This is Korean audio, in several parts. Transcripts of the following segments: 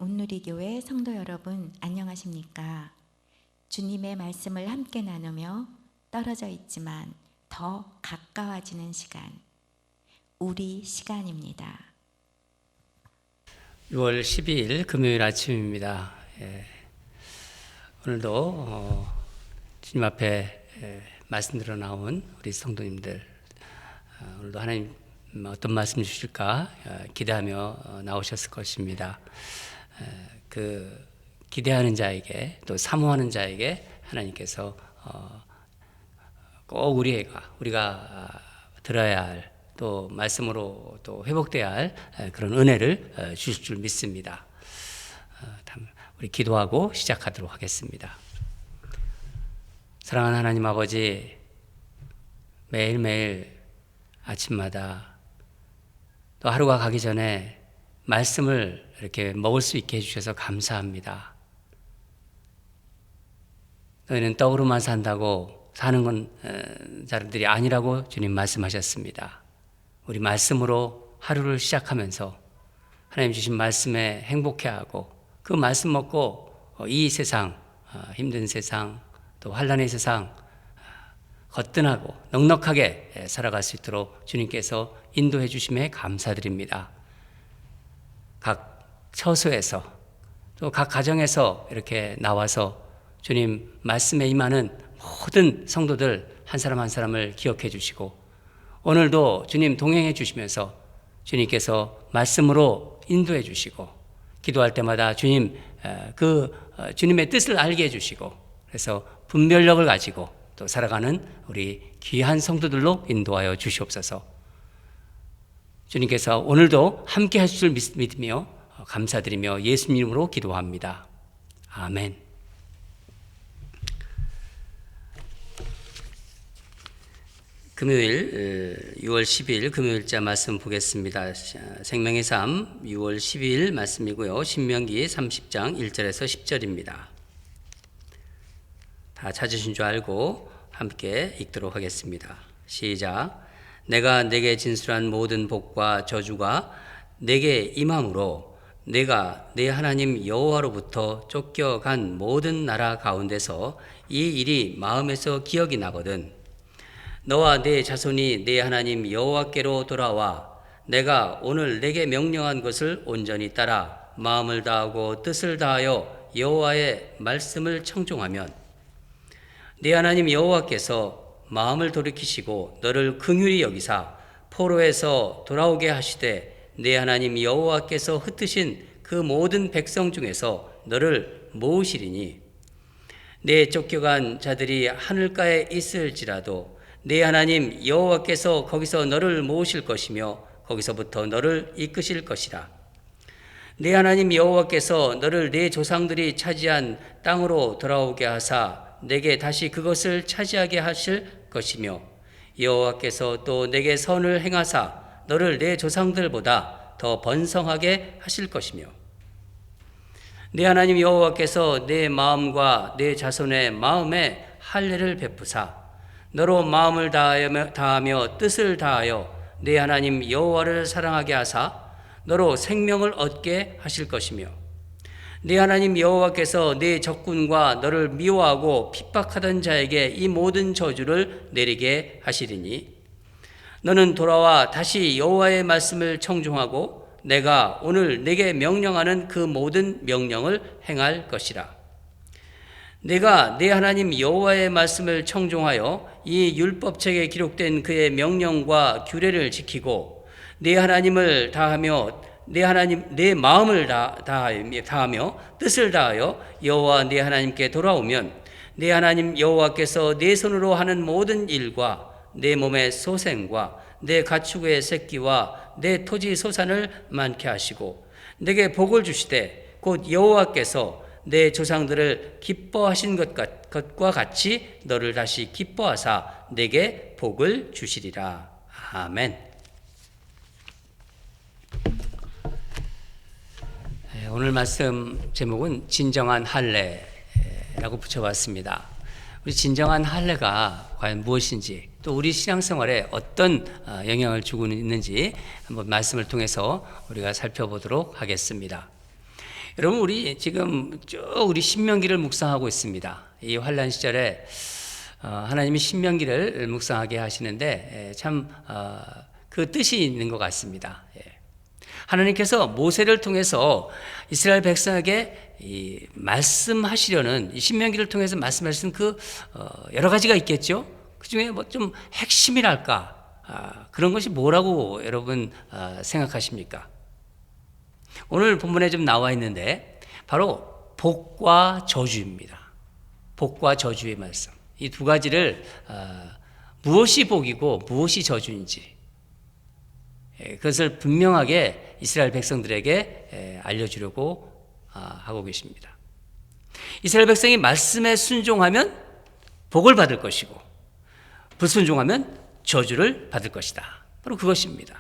온누리교회 성도 여러분, 안녕하십니까? 주님의 말씀을 함께 나누며 떨어져 있지만 더 가까워지는 시간, 우리 시간입니다. 6월 12일 금요일 아침입니다. 오늘도 주님 앞에 말씀드려 나온 우리 성도님들, 오늘도 하나님 어떤 말씀 주실까 기대하며 나오셨을 것입니다. 그 기대하는 자에게 또 사모하는 자에게 하나님께서 꼭 우리가 들어야 할, 또 말씀으로 또 회복돼야 할 그런 은혜를 주실 줄 믿습니다. 우리 기도하고 시작하도록 하겠습니다. 사랑하는 하나님 아버지, 매일매일 아침마다 또 하루가 가기 전에 말씀을 이렇게 먹을 수 있게 해주셔서 감사합니다. 너희는 떡으로만 산다고 사는 건 사람들이 아니라고 주님 말씀하셨습니다. 우리 말씀으로 하루를 시작하면서 하나님 주신 말씀에 행복해하고 그 말씀 먹고 이 세상, 힘든 세상, 또 환난의 세상 거뜬하고 넉넉하게 살아갈 수 있도록 주님께서 인도해 주심에 감사드립니다. 각 처소에서 또 각 가정에서 이렇게 나와서 주님 말씀에 임하는 모든 성도들 한 사람 한 사람을 기억해 주시고, 오늘도 주님 동행해 주시면서 주님께서 말씀으로 인도해 주시고, 기도할 때마다 주님 주님의 뜻을 알게 해 주시고, 그래서 분별력을 가지고 또 살아가는 우리 귀한 성도들로 인도하여 주시옵소서. 주님께서 오늘도 함께 하실 줄 믿으며 감사드리며 예수님 이름으로 기도합니다. 아멘. 금요일 6월 10일 금요일자 말씀 보겠습니다. 생명의 삶 6월 12일 말씀이고요. 신명기 30장 1절에서 10절입니다. 다 찾으신 줄 알고 함께 읽도록 하겠습니다. 시작. 내가 내게 진술한 모든 복과 저주가 내게 임함으로 내가 내 하나님 여호와로부터 쫓겨간 모든 나라 가운데서 이 일이 마음에서 기억이 나거든. 너와 내 자손이 내 하나님 여호와께로 돌아와 내가 오늘 내게 명령한 것을 온전히 따라 마음을 다하고 뜻을 다하여 여호와의 말씀을 청종하면 내 하나님 여호와께서 마음을 돌이키시고 너를 긍휼히 여기사 포로에서 돌아오게 하시되 내 하나님 여호와께서 흩으신 그 모든 백성 중에서 너를 모으시리니 내 쫓겨간 자들이 하늘가에 있을지라도 내 하나님 여호와께서 거기서 너를 모으실 것이며 거기서부터 너를 이끄실 것이라. 내 하나님 여호와께서 너를 내 조상들이 차지한 땅으로 돌아오게 하사 내게 다시 그것을 차지하게 하실 것이며 여호와께서 또 내게 선을 행하사 너를 내 조상들보다 더 번성하게 하실 것이며 내 하나님 여호와께서 내 마음과 내 자손의 마음에 할례를 베푸사 너로 마음을 다하며 뜻을 다하여 내 하나님 여호와를 사랑하게 하사 너로 생명을 얻게 하실 것이며 내 하나님 여호와께서 내 적군과 너를 미워하고 핍박하던 자에게 이 모든 저주를 내리게 하시리니 너는 돌아와 다시 여호와의 말씀을 청종하고 내가 오늘 내게 명령하는 그 모든 명령을 행할 것이라. 내가 내 하나님 여호와의 말씀을 청종하여 이 율법책에 기록된 그의 명령과 규례를 지키고 내 하나님을 다하며 내 마음을 다하며 뜻을 다하여 여호와 내 하나님께 돌아오면 내 하나님 여호와께서 내 손으로 하는 모든 일과 내 몸의 소생과 내 가축의 새끼와 내 토지 소산을 많게 하시고 내게 복을 주시되 곧 여호와께서 내 조상들을 기뻐하신 것과 같이 너를 다시 기뻐하사 내게 복을 주시리라. 아멘. 오늘 말씀 제목은 진정한 할례라고 붙여봤습니다. 우리 진정한 할례가 과연 무엇인지, 또 우리 신앙생활에 어떤 영향을 주고 있는지 한번 말씀을 통해서 우리가 살펴보도록 하겠습니다. 여러분, 우리 지금 쭉 우리 신명기를 묵상하고 있습니다. 이 환란 시절에 하나님이 신명기를 묵상하게 하시는데 참 그 뜻이 있는 것 같습니다. 하나님께서 모세를 통해서 이스라엘 백성에게 이 말씀하시려는 이 신명기를 통해서 말씀하시는 그 여러 가지가 있겠죠. 그 중에 뭐 좀 핵심이랄까, 그런 것이 뭐라고 여러분 생각하십니까? 오늘 본문에 좀 나와 있는데 바로 복과 저주입니다. 복과 저주의 말씀. 이 두 가지를 무엇이 복이고 무엇이 저주인지 그것을 분명하게 이스라엘 백성들에게 알려주려고 하고 계십니다. 이스라엘 백성이 말씀에 순종하면 복을 받을 것이고 불순종하면 저주를 받을 것이다. 바로 그것입니다.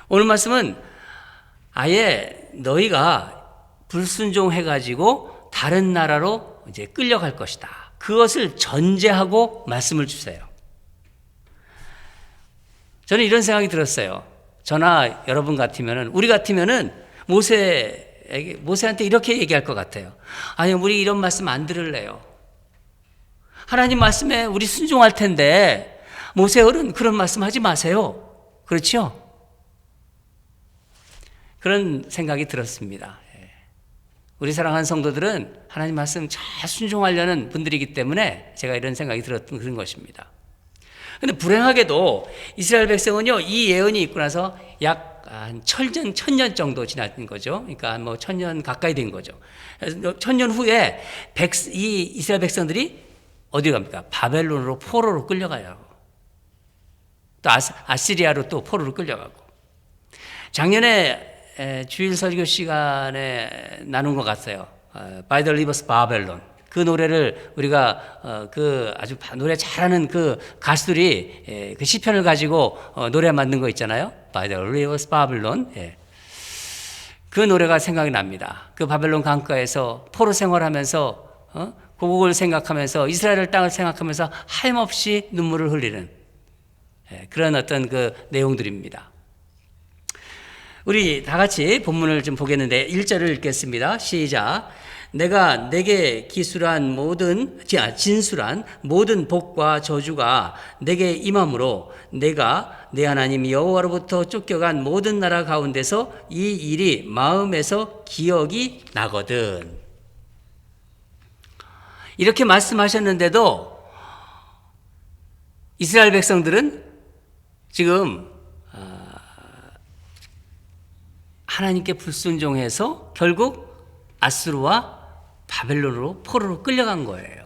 오늘 말씀은 아예 너희가 불순종해가지고 다른 나라로 이제 끌려갈 것이다. 그것을 전제하고 말씀을 주세요. 저는 이런 생각이 들었어요. 저나 여러분 같으면은, 우리 같으면은 모세한테 이렇게 얘기할 것 같아요. 아니, 우리 이런 말씀 안 들을래요. 하나님 말씀에 우리 순종할 텐데, 모세 어른 그런 말씀 하지 마세요. 그렇죠? 그런 생각이 들었습니다. 우리 사랑하는 성도들은 하나님 말씀 잘 순종하려는 분들이기 때문에 제가 이런 생각이 들었던 그런 것입니다. 근데 불행하게도 이스라엘 백성은요, 이 예언이 있고 나서 약 한 천년 정도 지난 거죠. 그러니까 뭐 1000년 가까이 된 거죠. 그래서 1000년 후에 이 이스라엘 백성들이 어디 갑니까? 바벨론으로 포로로 끌려가요. 또 아시리아로 또 포로로 끌려가고. 작년에 주일 설교 시간에 나눈 것 같아요. By the Rivers Babylon. 그 노래를 우리가 그 아주 노래 잘하는 그 가수들이 그 시편을 가지고 노래 만든 거 있잖아요. By the Rivers Babylon. 그 노래가 생각이 납니다. 그 바벨론 강가에서 포로 생활하면서 고국을 생각하면서 이스라엘 땅을 생각하면서 하염없이 눈물을 흘리는 그런 어떤 그 내용들입니다. 우리 다 같이 본문을 좀 보겠는데 1절을 읽겠습니다. 시작. 내가 내게 진술한 모든 복과 저주가 내게 임함으로 내가 내 하나님 여호와로부터 쫓겨간 모든 나라 가운데서 이 일이 마음에서 기억이 나거든. 이렇게 말씀하셨는데도 이스라엘 백성들은 지금 하나님께 불순종해서 결국 아수르와 바벨론으로 포로로 끌려간 거예요.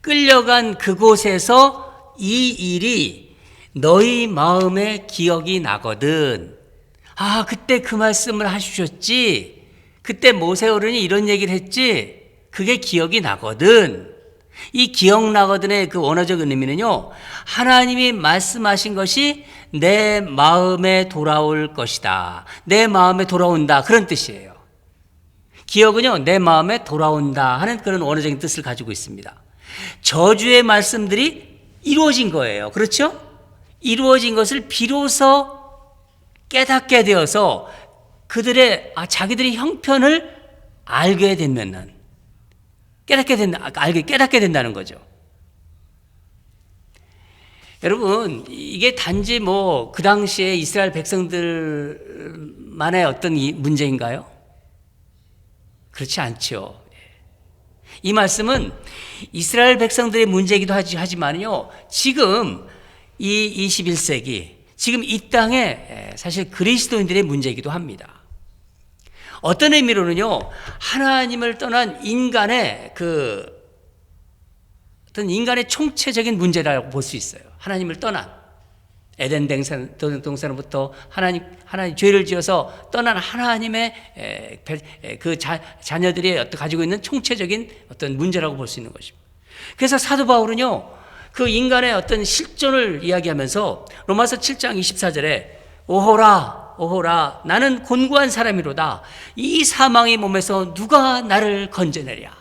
끌려간 그곳에서 이 일이 너희 마음에 기억이 나거든. 아, 그때 그 말씀을 하셨지. 그때 모세 어른이 이런 얘기를 했지. 그게 기억이 나거든. 이 기억나거든의 그 원어적 의미는요, 하나님이 말씀하신 것이 내 마음에 돌아올 것이다. 내 마음에 돌아온다. 그런 뜻이에요. 기억은요, 내 마음에 돌아온다 하는 그런 원어적인 뜻을 가지고 있습니다. 저주의 말씀들이 이루어진 거예요. 그렇죠? 이루어진 것을 비로소 깨닫게 되어서 자기들의 형편을 알게 되면 깨닫게 된다는 거죠. 여러분, 이게 단지 뭐 그 당시에 이스라엘 백성들만의 어떤 문제인가요? 그렇지 않죠. 이 말씀은 이스라엘 백성들의 문제이기도 하지만요, 지금 이 21세기, 지금 이 땅에 사실 그리스도인들의 문제이기도 합니다. 어떤 의미로는요, 하나님을 떠난 인간의 어떤 인간의 총체적인 문제라고 볼 수 있어요. 하나님을 떠난 에덴 동산으로부터 하나님 죄를 지어서 떠난 하나님의 그 자녀들이 가지고 있는 총체적인 어떤 문제라고 볼 수 있는 것입니다. 그래서 사도 바울은요, 그 인간의 어떤 실존을 이야기하면서 로마서 7장 24절에 오호라 나는 곤고한 사람이로다. 이 사망의 몸에서 누가 나를 건져내랴.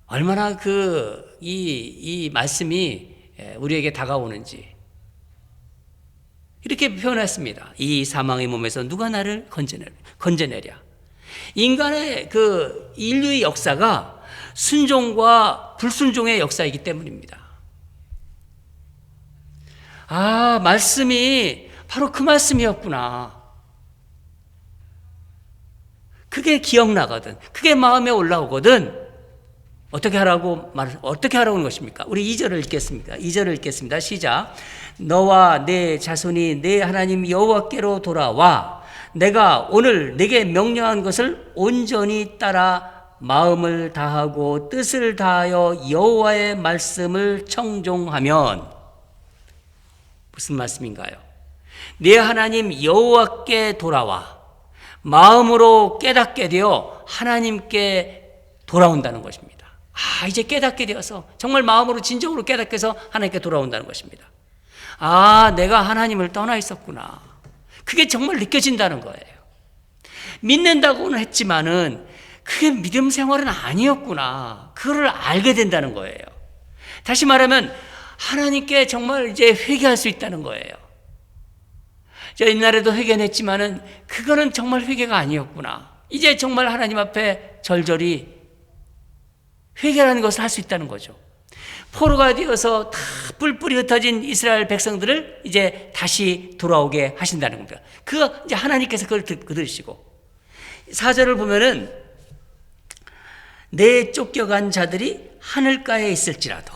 얼마나 이 말씀이 우리에게 다가오는지. 이렇게 표현했습니다. 이 사망의 몸에서 누가 나를 건져내랴. 인간의 그 인류의 역사가 순종과 불순종의 역사이기 때문입니다. 아, 말씀이 바로 그 말씀이었구나. 그게 기억나거든. 그게 마음에 올라오거든. 어떻게 하라고 하는 것입니까? 우리 2절을 읽겠습니다. 2절을 읽겠습니다. 시작. 너와 내 자손이 내 하나님 여호와께로 돌아와 내가 오늘 내게 명령한 것을 온전히 따라 마음을 다하고 뜻을 다하여 여호와의 말씀을 청종하면. 무슨 말씀인가요? 내 하나님 여호와께 돌아와 마음으로 깨닫게 되어 하나님께 돌아온다는 것입니다. 아, 이제 깨닫게 되어서 정말 마음으로 진정으로 깨닫게 해서 하나님께 돌아온다는 것입니다. 아, 내가 하나님을 떠나 있었구나. 그게 정말 느껴진다는 거예요. 믿는다고는 했지만은 그게 믿음 생활은 아니었구나. 그거를 알게 된다는 거예요. 다시 말하면 하나님께 정말 이제 회개할 수 있다는 거예요. 저 옛날에도 회개했지만은 그거는 정말 회개가 아니었구나. 이제 정말 하나님 앞에 절절히 회개라는 것을 할 수 있다는 거죠. 포로가 되어서 다 뿔뿔이 흩어진 이스라엘 백성들을 이제 다시 돌아오게 하신다는 겁니다. 그거 이제 하나님께서 그걸 들으시고 4절을 보면은 내 쫓겨간 자들이 하늘가에 있을지라도.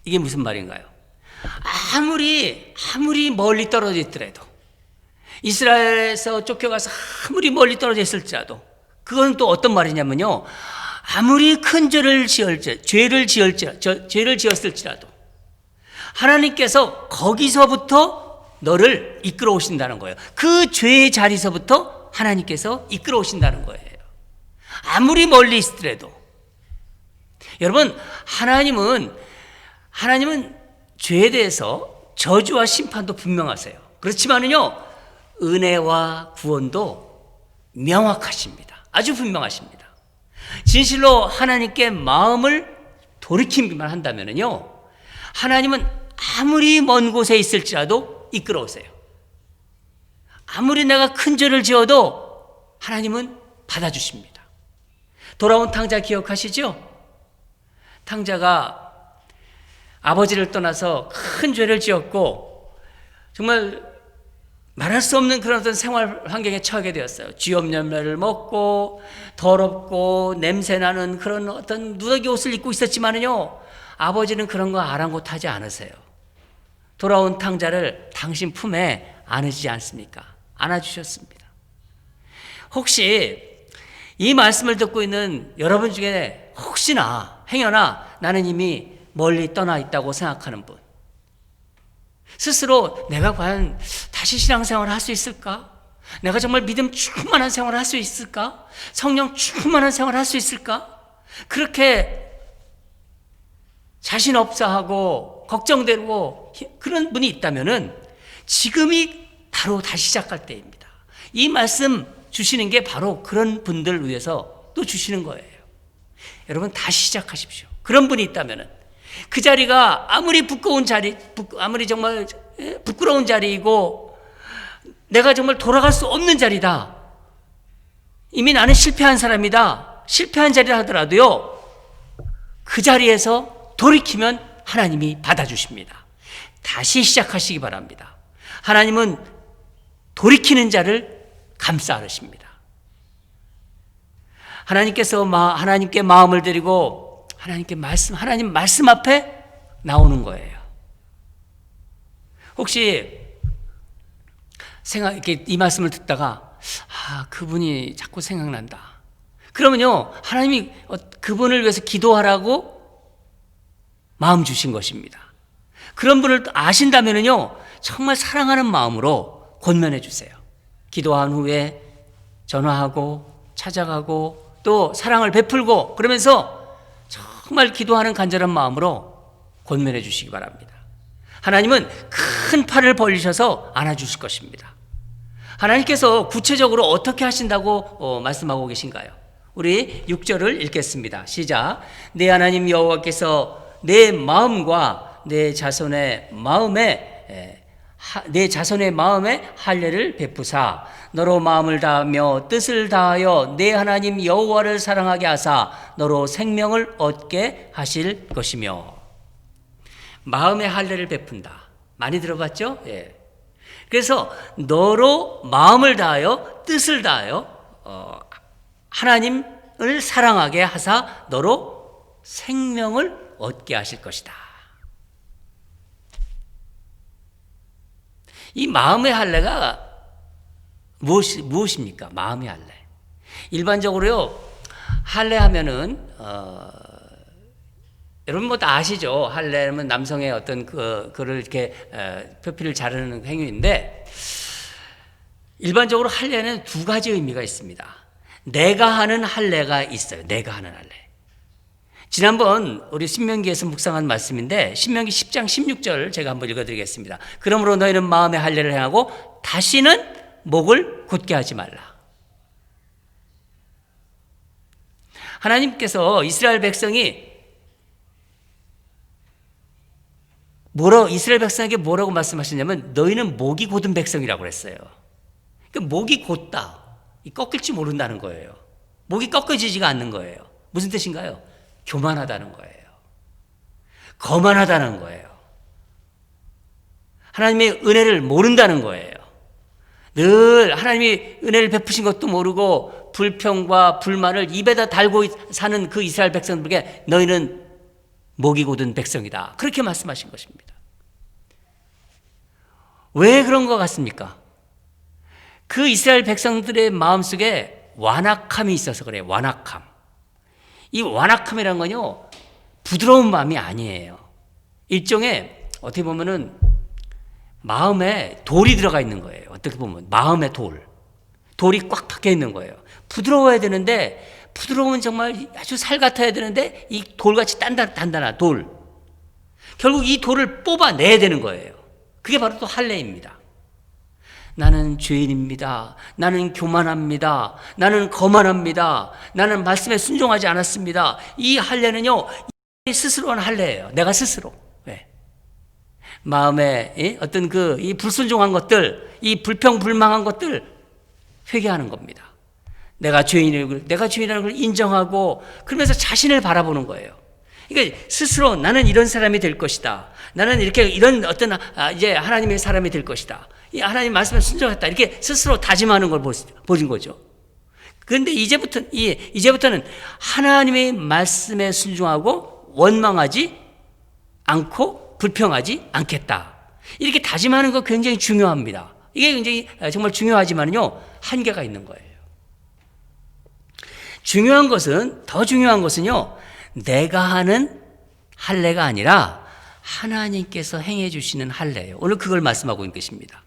이게 무슨 말인가요? 아무리 멀리 떨어져 있더라도, 이스라엘에서 쫓겨가서 아무리 멀리 떨어져 있을지라도, 그건 또 어떤 말이냐면요, 아무리 큰 죄를 지었을지라도 하나님께서 거기서부터 너를 이끌어 오신다는 거예요. 그 죄의 자리서부터 하나님께서 이끌어 오신다는 거예요. 아무리 멀리 있더라도. 여러분, 하나님은 죄에 대해서 저주와 심판도 분명하세요. 그렇지만은요, 은혜와 구원도 명확하십니다. 아주 분명하십니다. 진실로 하나님께 마음을 돌이키기만 한다면요, 하나님은 아무리 먼 곳에 있을지라도 이끌어 오세요. 아무리 내가 큰 죄를 지어도 하나님은 받아주십니다. 돌아온 탕자 기억하시죠? 탕자가 아버지를 떠나서 큰 죄를 지었고 정말 말할 수 없는 그런 어떤 생활 환경에 처하게 되었어요. 쥐업 열매를 먹고 더럽고 냄새나는 그런 어떤 누더기 옷을 입고 있었지만은요, 아버지는 그런 거 아랑곳하지 않으세요. 돌아온 탕자를 당신 품에 안으시지 않습니까? 안아주셨습니다. 혹시 이 말씀을 듣고 있는 여러분 중에 혹시나 행여나 나는 이미 멀리 떠나 있다고 생각하는 분, 스스로 내가 과연 다시 신앙생활을 할 수 있을까? 내가 정말 믿음 충만한 생활을 할 수 있을까? 성령 충만한 생활을 할 수 있을까? 그렇게 자신 없어하고 걱정되고 그런 분이 있다면은 지금이 바로 다시 시작할 때입니다. 이 말씀 주시는 게 바로 그런 분들을 위해서 또 주시는 거예요. 여러분, 다시 시작하십시오. 그런 분이 있다면은 그 자리가 아무리 아무리 정말 부끄러운 자리이고 내가 정말 돌아갈 수 없는 자리다. 이미 나는 실패한 사람이다. 실패한 자리라 하더라도요, 그 자리에서 돌이키면 하나님이 받아주십니다. 다시 시작하시기 바랍니다. 하나님은 돌이키는 자를 감싸 안으십니다. 하나님께서 하나님께 마음을 드리고 하나님 말씀 앞에 나오는 거예요. 혹시 이렇게 이 말씀을 듣다가 그분이 자꾸 생각난다. 그러면요, 하나님이 그분을 위해서 기도하라고 마음 주신 것입니다. 그런 분을 아신다면요, 정말 사랑하는 마음으로 권면해 주세요. 기도한 후에 전화하고 찾아가고 또 사랑을 베풀고 그러면서 정말 기도하는 간절한 마음으로 권면해 주시기 바랍니다. 하나님은 큰 팔을 벌리셔서 안아주실 것입니다. 하나님께서 구체적으로 어떻게 하신다고 말씀하고 계신가요? 우리 6절을 읽겠습니다. 시작. 내 하나님 여호와께서 내 마음과 내 자손의 마음에 내 자손의 마음에 할례를 베푸사 너로 마음을 다하며 뜻을 다하여 내 하나님 여호와를 사랑하게 하사 너로 생명을 얻게 하실 것이며. 마음의 할례를 베푼다. 많이 들어봤죠? 예. 그래서 너로 마음을 다하여 뜻을 다하여 하나님을 사랑하게 하사 너로 생명을 얻게 하실 것이다. 이 마음의 할례가 무엇입니까? 마음의 할례. 일반적으로요, 할례하면은 여러분 뭐 다 아시죠? 할례는 남성의 어떤 그를 이렇게 표피를 자르는 행위인데, 일반적으로 할례는 두 가지 의미가 있습니다. 내가 하는 할례가 있어요. 내가 하는 할례. 지난번 우리 신명기에서 묵상한 말씀인데 신명기 10장 16절 제가 한번 읽어드리겠습니다. 그러므로 너희는 마음의 할례를 행하고 다시는 목을 곧게 하지 말라. 하나님께서 이스라엘 백성이 이스라엘 백성에게 뭐라고 말씀하셨냐면 너희는 목이 곧은 백성이라고 그랬어요. 그러니까 목이 곧다. 꺾일지 모른다는 거예요. 목이 꺾어지지가 않는 거예요. 무슨 뜻인가요? 교만하다는 거예요. 거만하다는 거예요. 하나님의 은혜를 모른다는 거예요. 늘 하나님이 은혜를 베푸신 것도 모르고 불평과 불만을 입에다 달고 사는 그 이스라엘 백성들에게 너희는 목이 곧은 백성이다. 그렇게 말씀하신 것입니다. 왜 그런 것 같습니까? 그 이스라엘 백성들의 마음속에 완악함이 있어서 그래요. 완악함. 이 완악함이란 건요, 부드러운 마음이 아니에요. 일종의 어떻게 보면은 마음에 돌이 들어가 있는 거예요. 어떻게 보면 마음에 돌이 꽉 박혀 있는 거예요. 부드러워야 되는데, 부드러우면 정말 아주 살 같아야 되는데 이 돌같이 단단한 돌. 결국 이 돌을 뽑아내야 되는 거예요. 그게 바로 또 할례입니다. 나는 죄인입니다. 나는 교만합니다. 나는 거만합니다. 나는 말씀에 순종하지 않았습니다. 이 할례는요, 스스로 한 할례예요. 내가 스스로. 왜? 마음에 어떤 이 불순종한 것들, 이 불평불망한 것들 회개하는 겁니다. 내가 죄인이라는 걸 인정하고 그러면서 자신을 바라보는 거예요. 그러니까 스스로 나는 이런 사람이 될 것이다. 나는 이런 어떤 이제 하나님의 사람이 될 것이다. 이 하나님 말씀에 순종했다. 이렇게 스스로 다짐하는 걸 보신 거죠. 그런데 이제부터는 하나님의 말씀에 순종하고 원망하지 않고 불평하지 않겠다. 이렇게 다짐하는 거 굉장히 중요합니다. 이게 굉장히 정말 중요하지만요, 한계가 있는 거예요. 더 중요한 것은요, 내가 하는 할례가 아니라 하나님께서 행해 주시는 할례예요. 오늘 그걸 말씀하고 있는 것입니다.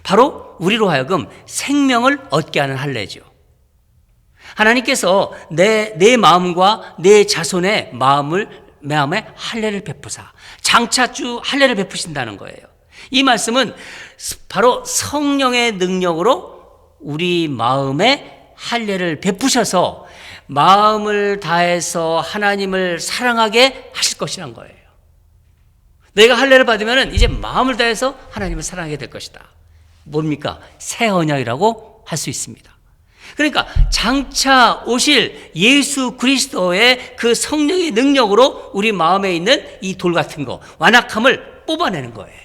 바로 우리로 하여금 생명을 얻게 하는 할례죠. 하나님께서 내 마음과 내 자손의 마음에 할례를 베푸사 장차주 할례를 베푸신다는 거예요. 이 말씀은 바로 성령의 능력으로 우리 마음에 할례를 베푸셔서 마음을 다해서 하나님을 사랑하게 하실 것이란 거예요. 내가 할례를 받으면 이제 마음을 다해서 하나님을 사랑하게 될 것이다. 뭡니까? 새 언약이라고 할 수 있습니다. 그러니까 장차 오실 예수 그리스도의 그 성령의 능력으로 우리 마음에 있는 이 돌 같은 거, 완악함을 뽑아내는 거예요.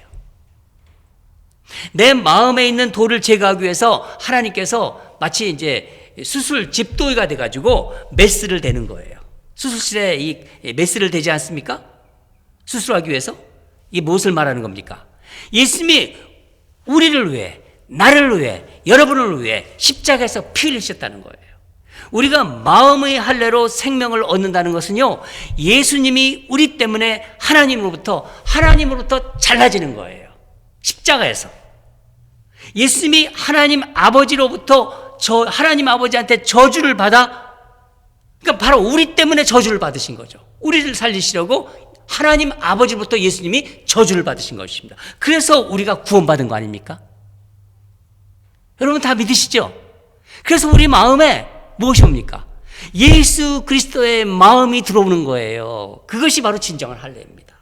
내 마음에 있는 돌을 제거하기 위해서 하나님께서 마치 이제 수술 집도의가 돼가지고 메스를 대는 거예요. 수술실에 이 메스를 대지 않습니까? 수술하기 위해서? 이게 무엇을 말하는 겁니까? 예수님이 우리를 위해, 나를 위해, 여러분을 위해 십자가에서 피 흘리셨다는 거예요. 우리가 마음의 할례로 생명을 얻는다는 것은요, 예수님이 우리 때문에 하나님으로부터 잘라지는 거예요. 십자가에서. 예수님이 하나님 아버지로부터 하나님 아버지한테 저주를 받아, 그러니까 바로 우리 때문에 저주를 받으신 거죠. 우리를 살리시려고 하나님 아버지로부터 예수님이 저주를 받으신 것입니다. 그래서 우리가 구원받은 거 아닙니까? 여러분 다 믿으시죠? 그래서 우리 마음에 무엇이 옵니까? 예수 그리스도의 마음이 들어오는 거예요. 그것이 바로 진정한 할례입니다.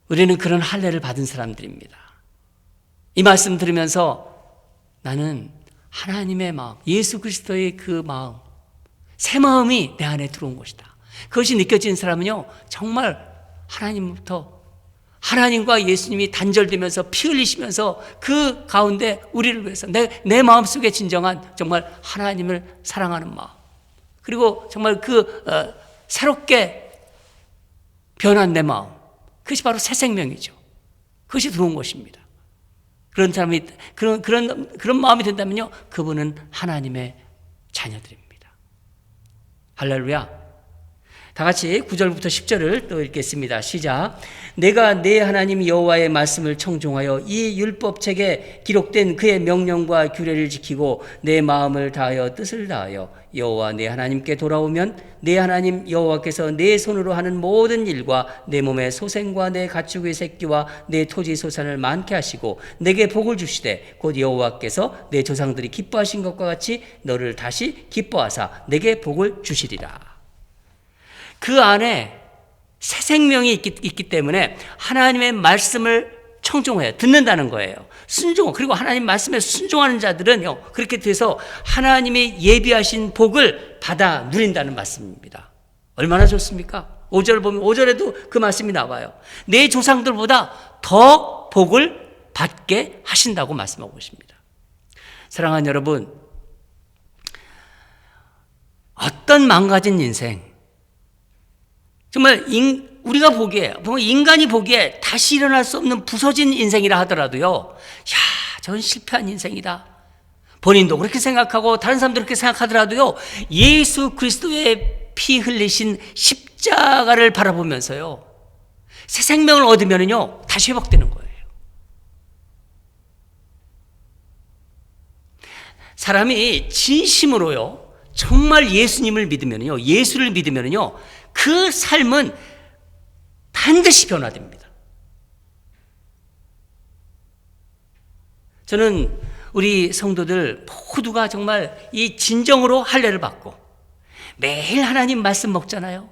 우리는 그런 할례를 받은 사람들입니다. 이 말씀 들으면서 나는 하나님의 마음, 예수 그리스도의 그 마음, 새 마음이 내 안에 들어온 것이다. 그것이 느껴지는 사람은요, 정말 하나님부터, 하나님과 예수님이 단절되면서 피 흘리시면서 그 가운데 우리를 위해서 내 마음속에 진정한 정말 하나님을 사랑하는 마음, 그리고 정말 새롭게 변한 내 마음, 그것이 바로 새 생명이죠. 그것이 들어온 것입니다. 그런 사람이 그런 마음이 된다면요, 그분은 하나님의 자녀들입니다. 할렐루야. 다 같이 9절부터 10절을 또 읽겠습니다. 시작. 내가 내 하나님 여호와의 말씀을 청종하여 이 율법책에 기록된 그의 명령과 규례를 지키고 내 마음을 다하여 뜻을 다하여 여호와 내 하나님께 돌아오면 내 하나님 여호와께서 내 손으로 하는 모든 일과 내 몸의 소생과 내 가축의 새끼와 내 토지 소산을 많게 하시고 내게 복을 주시되 곧 여호와께서 내 조상들이 기뻐하신 것과 같이 너를 다시 기뻐하사 내게 복을 주시리라. 그 안에 새 생명이 있기 때문에 하나님의 말씀을 청종해야 듣는다는 거예요. 순종, 그리고 하나님 말씀에 순종하는 자들은요, 그렇게 돼서 하나님이 예비하신 복을 받아 누린다는 말씀입니다. 얼마나 좋습니까? 5절 보면 5절에도 그 말씀이 나와요. 내 조상들보다 더 복을 받게 하신다고 말씀하고 계십니다. 사랑하는 여러분, 어떤 망가진 인생, 정말 우리가 보기에, 인간이 보기에 다시 일어날 수 없는 부서진 인생이라 하더라도요, 저건 실패한 인생이다. 본인도 그렇게 생각하고 다른 사람도 그렇게 생각하더라도요, 예수 그리스도의 피 흘리신 십자가를 바라보면서요, 새 생명을 얻으면요, 다시 회복되는 거예요. 사람이 진심으로요, 정말 예수님을 믿으면요, 예수를 믿으면요, 그 삶은 반드시 변화됩니다. 저는 우리 성도들 모두가 정말 이 진정으로 할례를 받고 매일 하나님 말씀 먹잖아요.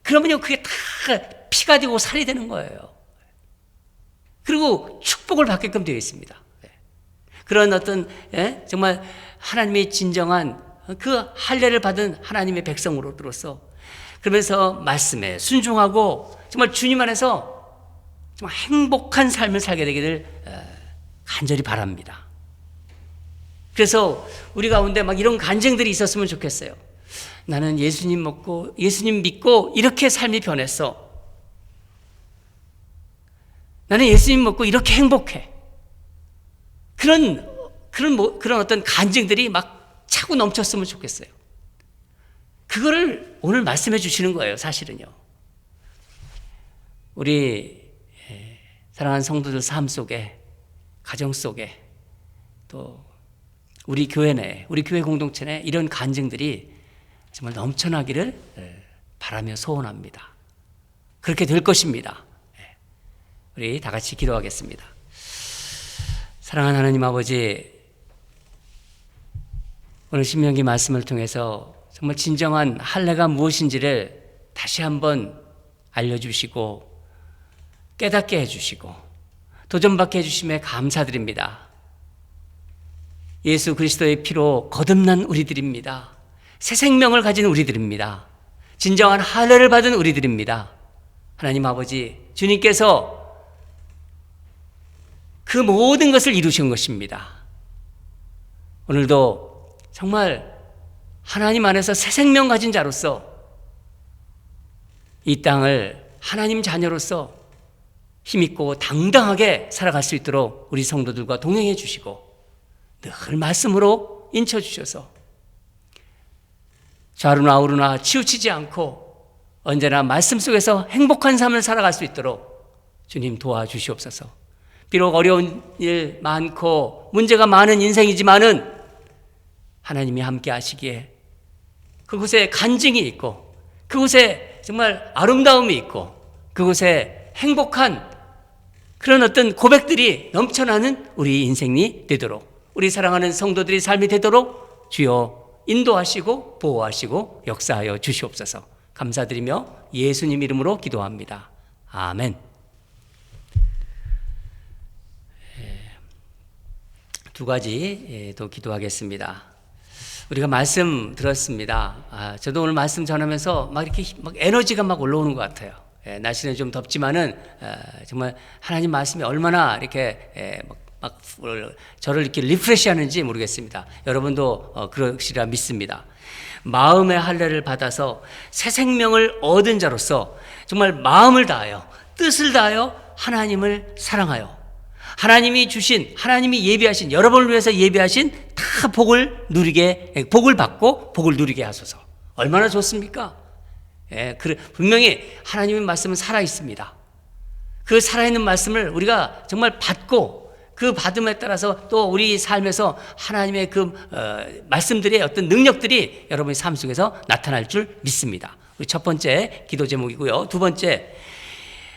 그러면요, 그게 다 피가 되고 살이 되는 거예요. 그리고 축복을 받게끔 되어 있습니다. 그런 어떤 정말 하나님의 진정한 그 할례를 받은 하나님의 백성으로서 그러면서 말씀에 순종하고 정말 주님 안에서 정말 행복한 삶을 살게 되기를 간절히 바랍니다. 그래서 우리 가운데 막 이런 간증들이 있었으면 좋겠어요. 나는 예수님 믿고 이렇게 삶이 변했어. 나는 예수님 믿고 이렇게 행복해. 그런 어떤 간증들이 막 차고 넘쳤으면 좋겠어요. 그거를 오늘 말씀해 주시는 거예요, 사실은요. 우리 사랑하는 성도들 삶 속에, 가정 속에, 또 우리 교회 내에, 우리 교회 공동체 내에 이런 간증들이 정말 넘쳐나기를 바라며 소원합니다. 그렇게 될 것입니다. 우리 다 같이 기도하겠습니다. 사랑하는 하나님 아버지, 오늘 신명기 말씀을 통해서 정말 진정한 할례가 무엇인지를 다시 한번 알려주시고 깨닫게 해주시고 도전받게 해주심에 감사드립니다. 예수 그리스도의 피로 거듭난 우리들입니다. 새 생명을 가진 우리들입니다. 진정한 할례를 받은 우리들입니다. 하나님 아버지, 주님께서 그 모든 것을 이루신 것입니다. 오늘도 정말 하나님 안에서 새 생명 가진 자로서 이 땅을 하나님 자녀로서 힘있고 당당하게 살아갈 수 있도록 우리 성도들과 동행해 주시고 늘 말씀으로 인쳐 주셔서 좌우나 우루나 치우치지 않고 언제나 말씀 속에서 행복한 삶을 살아갈 수 있도록 주님 도와주시옵소서. 비록 어려운 일 많고 문제가 많은 인생이지만은 하나님이 함께 하시기에 그곳에 간증이 있고 그곳에 정말 아름다움이 있고 그곳에 행복한 그런 어떤 고백들이 넘쳐나는 우리 인생이 되도록, 우리 사랑하는 성도들의 삶이 되도록 주여 인도하시고 보호하시고 역사하여 주시옵소서. 감사드리며 예수님 이름으로 기도합니다. 아멘. 두 가지 또 기도하겠습니다. 우리가 말씀 들었습니다. 저도 오늘 말씀 전하면서 막 이렇게 막 에너지가 막 올라오는 것 같아요. 날씨는 좀 덥지만은 정말 하나님 말씀이 얼마나 이렇게 막 저를 이렇게 리프레시하는지 모르겠습니다. 여러분도 그러시리라 믿습니다. 마음의 할례를 받아서 새 생명을 얻은 자로서 정말 마음을 다하여 뜻을 다하여 하나님을 사랑하여 하나님이 주신, 하나님이 예비하신, 여러분을 위해서 예비하신 다 복을 받고 복을 누리게 하소서. 얼마나 좋습니까? 분명히 하나님의 말씀은 살아있습니다. 그 살아있는 말씀을 우리가 정말 받고 그 받음에 따라서 또 우리 삶에서 하나님의 그 말씀들의 어떤 능력들이 여러분의 삶 속에서 나타날 줄 믿습니다. 우리 첫 번째 기도 제목이고요. 두 번째,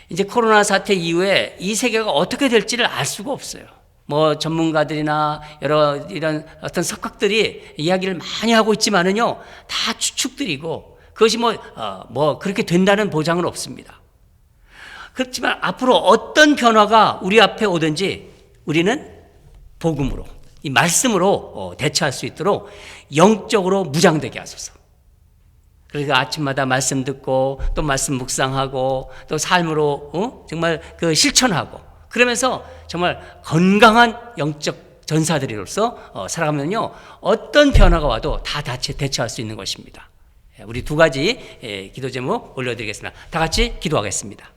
이제 코로나 사태 이후에 이 세계가 어떻게 될지를 알 수가 없어요. 뭐 전문가들이나 여러 이런 어떤 석학들이 이야기를 많이 하고 있지만은요, 다 추측들이고 그것이 뭐 그렇게 된다는 보장은 없습니다. 그렇지만 앞으로 어떤 변화가 우리 앞에 오든지 우리는 복음으로, 이 말씀으로 대처할 수 있도록 영적으로 무장되게 하소서. 그러니까 아침마다 말씀 듣고 또 말씀 묵상하고 또 삶으로 정말 그 실천하고 그러면서 정말 건강한 영적 전사들이로서 살아가면요, 어떤 변화가 와도 다 대처할 수 있는 것입니다. 우리 두 가지 기도 제목 올려드리겠습니다. 다 같이 기도하겠습니다.